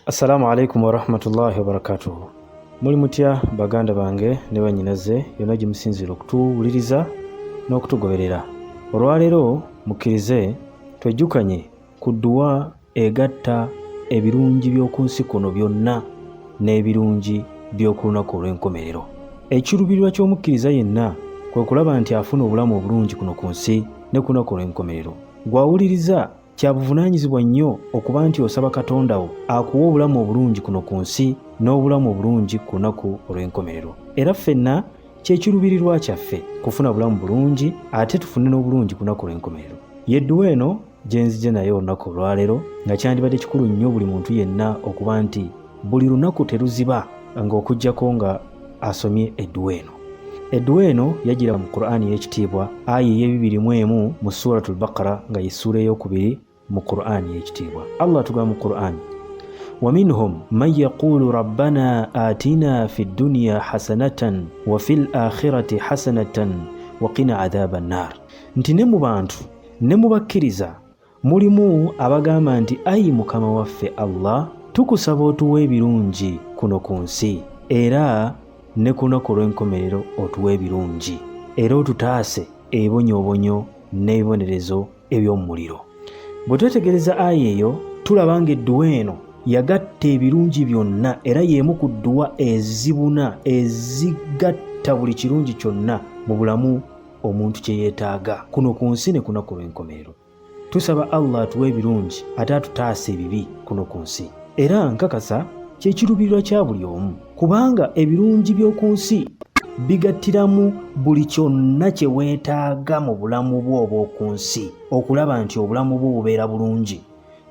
Assalamu alaikum wa rahmatullahi wa barakatuh. Muli mutya baganda bange ne banyinaze yonna gye musinzira okutuwuliriza n'okutugoberera. Olwaleero mukkirize twejjukanye ku dduwa egatta ebirungi by'oku nsi kuno byonna n'ebirungi by'oku lunaku olw'enkomerero. Ekiruubirirwa ky'omukkiriza yenna kwe kulaba nti afuna obulamu obulungi kuno ku nsi ne ku lunaku olw'enkomerero. Gw'awuliriza kya buvunaanyizibwa nnyo okuba nti osaba Katonda wo akuwa obulamu obulungi kuno ku nsi n'obulamu obulungi ku lunaku olw'enkomerero. Era ffenna kyekiruubirirwa kyaffe kufuna bulamu bulungi ate tufune n'obulungi ku lunaku olw'enkomerero. Yedduwa eno gye nzije naye olunaku olwaleero nga kyandibadde kikulu nnyo buli muntu yenna okuba nti buli lunaku teruziba ng'okuggyako nga asomye edduwa eno. Edduwa eno yagira mu Qur'ani y'ekitiibwa aya ey'ebibirimu mu Suratul Baqara nga ye ssuura ey'okubiri mu Qur'ani y'ekitiibwa. Allah atugamba mu Qur'ani, وَمِنْهُمْ مَنْ يَقُولُ رَبَّنَا آتِنَا فِي الدُّنْيَا حَسَنَةً وَفِي الْآخِرَةِ حَسَنَةً وَقِنَا عَذَابَ النَّارِ. Nti ne mu bantu ne mu bakkiriza mulimu abagamba nti ayi Mukama waffe Allah, tukusaba otuwe ebirungi kuno ku nsi era ne ku lunaku olw'enkomerero otuwe ebirungi era otutaase ebibonyoobonyo n'ebibonerezo eby'omu muliro. Bwe twetegereza aya eyo tulaba ng'edduwa eno yagatta ebirungi byonna era y'emu ku dduwa ezibuna ezigatta buli kirungi kyonna mu bulamu omuntu kye yeetaaga kuno ku nsi ne ku lunaku olw'enkomerero. Tusaba Allah atuwe ebirungi ate atutaase ebibi kuno ku nsi. Era nkakasa kyekiruubirirwa kya buli omu kubanga ebirungi by'oku nsi bigattiramu buli kyonna kye weetaaga mu bulamu bwo obw'oku nsi okulaba nti obulamu bwo bubeera bulungi,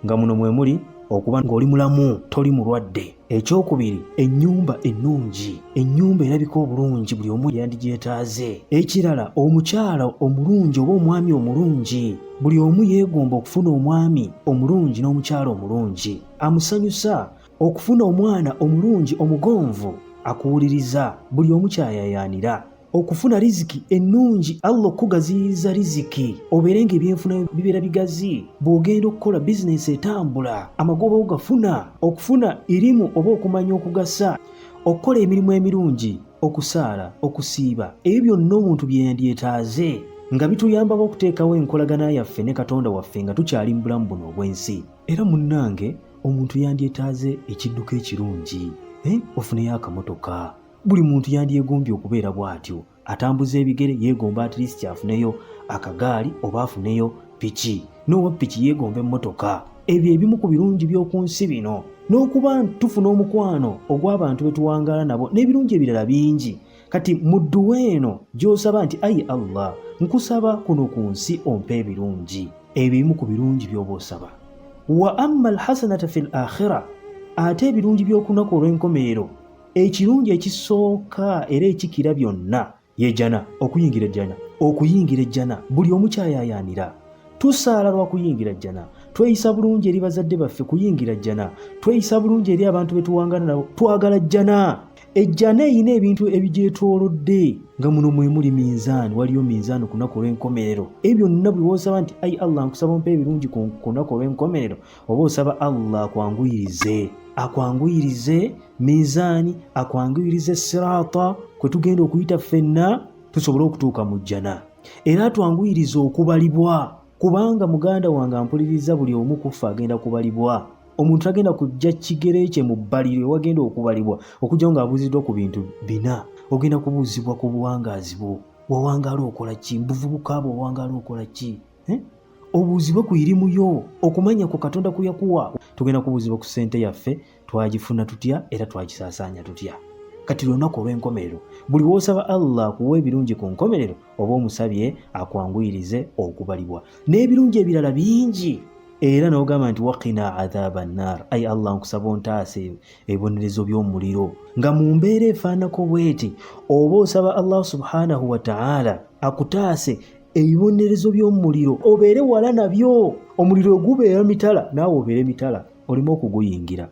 nga muno mwe muli okuba ng'oli mulamu toli mulwadde. Ekyokubiri, ennyumba ennungi, ennyumba erabika obulungi buli omu yandigyetaaze. Ekirala, omukyala omulungi oba omwami omulungi, buli omu yeegomba okufuna omwami omulungi n'omukyala omulungi amusanyusa, okufuna omwana omulungi omugonvu akuwuliriza, buli omu kyayayaanira, okufuna riziki ennungi, Allah okugaziyiriza riziki obeere ng'ebyenfuna bibeera bigazi, bw'ogenda okukola bizinesi etambula amagoba ogafuna, okufuna irimu oba okumanya okugasa, okukola emirimu emirungi, okusaala, okusiiba, ebyo byonna omuntu bye yandyetaaze nga bituyambako okuteekawo enkolagana yaffe ne Katonda waffe nga tukyali mu bulamu buno obw'ensi. Era munnange omuntu yandyetaaze ekidduka ekirungi, ofuneyo akamotoka. Buli muntu yandyegombye okubeera bw'atyo, atambuza ebigere yeegomba at least afuneyo akagaali oba afuneyo piki, n'owa piki yeegomba emmotoka. Ebyo ebimu ku birungi by'oku nsi bino, n'okuba tufuna omukwano ogw'abantu be tuwangaala nabo n'ebirungi ebirala bingi. Kati mu dduwa eno gy'osaba nti ayi Allah, nkusaba kuno ku nsi ompe ebirungi, ebimu ku birungi by'oba osaba. Wa amma alhasanata fil akhira, ate ebirungi by'oku lunaku olw'enkomerero, ekirungi ekisooka era ekikira byonna ye jana, okuyingira ejjana. Okuyingira ejjana buli omu kyayayaanira. Tusaala lwa kuyingira ejjana, tweyisa bulungi eri bazadde baffe kuyingira ejjana, tweyisa bulungi eri abantu be tuwangana nabo, twagala ejjana. Ejjana eyina ebintu ebigyetoolodde nga muno mwe muli minzaani, waliyo minzaani ku lunaku olw'enkomerero. Ebyo byonna buli w'osaba nti ayi Allah nkusaba mpa ebirungi ku lunaku olw'enkomerero, oba osaba Allah akwanguyirize minzaani, akwanguyirize siraata kwe tugenda okuyita ffenna tusobole okutuuka mu jjana, era twanguyirize okubalibwa, kubanga muganda wange ampuliriza buli omu kuffe agenda kubalibwa. Omuntu tagenda kujja kigere kye mu bbaliro wagenda okubalibwa okujja ng'abuuziddwa ku bintu bina. Ogenda kubuuzibwa ku buwangaazi bwo, wawangaala okola ki, mu buvubuka bwo wawangaala okola ki, obuuzibwe ku irimu yo, okumanya ku Katonda kwe yakuwa. Tugenda kubuuzibwa ku ssente yaffe, twagifuna tutya era twagisaasaanya tutya. Kati lunaku olw'enkomerero buli w'osaba Allah akuwa ebirungi ku nkomerero oba omusabye akwanguyirize okubalibwa n'ebirungi ebirala bingi. Era n'ogamba nti waqina adhaaba nnar, ayi Allah nkusaba ontaase ebibonerezo by'omuliro. Nga mu mbeera efaanako bweti oba osaba Allah subhanahu wa ta'ala akutaase ebibonerezo by'omuliro obeere wala nabyo. Omuliro gubeera mitala naawe obeere mitala oleme okuguyingira.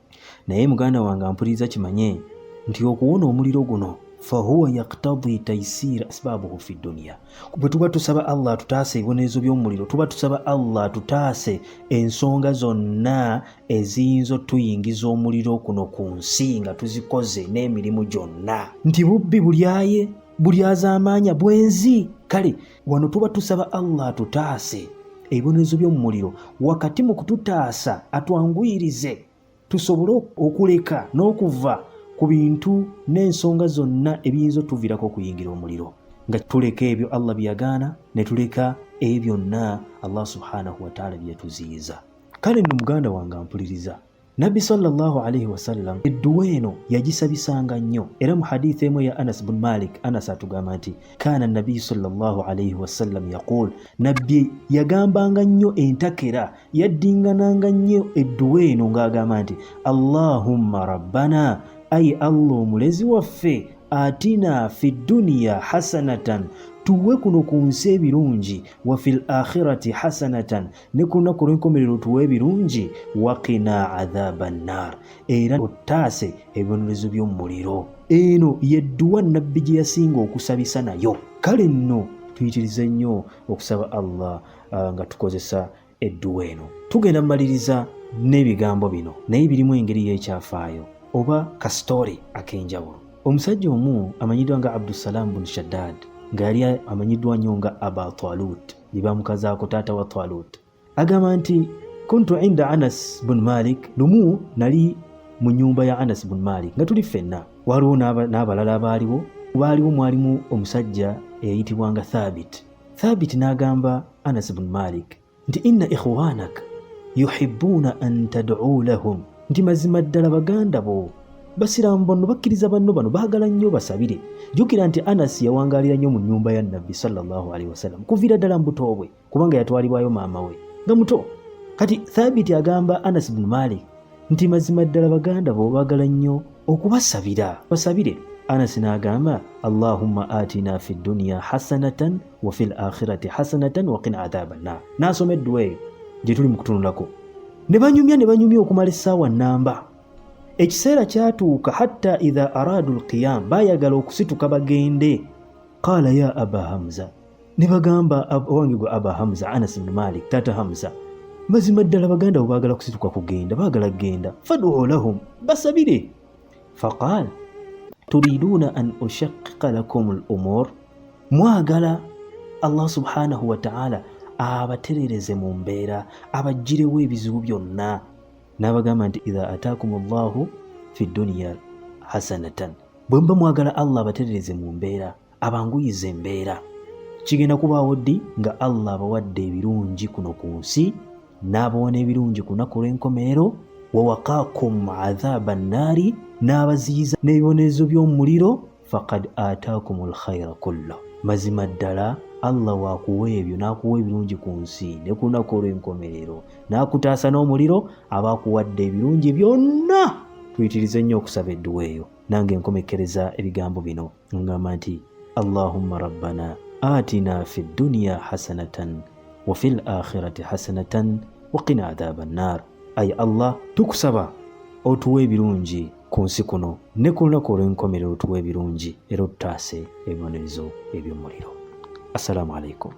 Naye muganda wange ampuliriza kimanye nti okuwona omuliro guno fahuwa yaqtadi taysira asbabuhu fi dunya. Bwe tuba tusaba Allah tutaase ebibonerezo by'omuliro, tuba tusaba Allah tutaase ensonga zonna eziyinza tuyingiza omuliro kuno ku nsi nga tuzikoze n'emirimu gyonna, nti bubbi bulyaye bulyazaamaanya bwenzi. Kale wano tuba tusaba Allah tutaase ebibonerezo by'omuliro, wakati mu kututaasa atwanguyirize tusobole okuleka n'okuva ku bintu n'ensonga zonna ebiyinza otuviirako okuyingira omuliro, nga tuleka ebyo Allah byeyagaana ne tuleka ebyo byonna Allah subhanahu wa ta'ala bye yatuziyiza. Kale nno muganda wange ampuliriza, Nabbi sallallahu alayhi wasallam edduwa eno yagisabisanga nnyo, era mu hadithi emu ya Anas bin Malik, Anas atugamba nti kaana nabbi sallallahu alayhi wasallam yaqul, nabbi yagambanga nnyo entakera, yaddingananga nnyo edduwa eno ng'agamba nti Allahumma rabbana, ayi Allah omulezi waffe, atina fi dunya hasanatan, tuwe kuno ku nsi ebirungi, wa fil akhirati hasanatan, ne ku lunaku lw'enkomerero tuwe ebirungi, waqina adhaban nar, era ottaase ebibonerezo by'omuliro. Eno yedduwa nabbi gye yasinga okusabisa nayo. Kale nno tuyitirize nnyo okusaba Allah nga tukozesa edduwa eno. Tugenda mmaliriza n'ebigambo bino naye birimu engeri y'ekyafaayo oba kasitoori ak'enjawulo. Omusajja omu amanyiddwa nga Abdussalam bin Shaddad, nga yali amanyiddwa nnyo nga Aba Talut, ye bamukazaako taata wa Talut, agamba nti kuntu inda Anas bin Malik, lumu nali mu nnyumba ya Anas bin Malik nga tuli ffenna, waliwo n'abalala baaliwo mwalimu omusajja eyayitibwanga Thabit. Thabit n'agamba Anas bin Malik nti inna ikhwanak yuhibbuna an tad'u lahum, nti mazima ddala baganda bo basiraamu bano bakkiriza banno bano baagala nnyo basabire. Jjukira nti Anas yawangaalira nnyo mu nnyumba ya Nabbi sallallahu alaihi wasallam kuviira ddala mu buto bwe, kubanga yatwalibwayo maama we nga muto. Kati Thabit agamba Anas bin Malik nti mazima ddala baganda bo baagala nnyo okubasabira basabire. Anas n'agamba Allahumma atina fi dunya hasanatan wa fil akhirati hasanatan wa qina adhaban nar. N'asoma edduwa eyo gye tuli mu kutunulako, ne banyumya okumala essaawa nnamba. Ekiseera kyatuuka hatta idha aradu alqiyam, baayagala okusituka bagende. Qaala ya aba Hamza, ne bagamba owange gwe Aba Hamza, Anas bin Malik taata Hamza, mazima ddala baganda bo baagala kusituka kugenda, baagala kugenda, fad'u lahum, basabire. Faqaal turiduna an ushaqqiqa lakum al-umur, mwagala Allah subhanahu wa ta'ala abaterereze mu mbeera, abajjirewo ebizibu byonna. N'abagamba nti idha ataakum Allahu fi dunya hasanatan, bwe mba mwagala Allah abaterereze mu mbeera, abanguyize embeera, kigenda kubaawo ddi nga Allah abawadde ebirungi kuno ku nsi, n'abawana ebirungi ku lunaku lw'enkomerero, wa waqaakum adhaaba nnaari, n'abaziyiza n'ebibonerezo by'omuliro, faqad ataakumul khayra kullahu, mazima ddala Allah waakuwa ebyo, n'akuwa ebirungi ku nsi ne ku lunaku olw'enkomerero, n'akutaasa n'omuliro, abaakuwadde ebirungi byonna. Tuyitirize nnyo okusaba edduwa eyo. Nange nkomekereza ebigambo bino ngamba nti Allahumma rabbana atina fi dunya hasanatan wa fil akhirati hasanatan wa qina adhaban nar. Ayi Allah, tukusaba otuwe ebirungi ku nsi kuno ne ku lunaku olw'enkomerero, tuwe ebirungi era otutaase ebibonerezo eby'omuliro. Assalamu alaikum.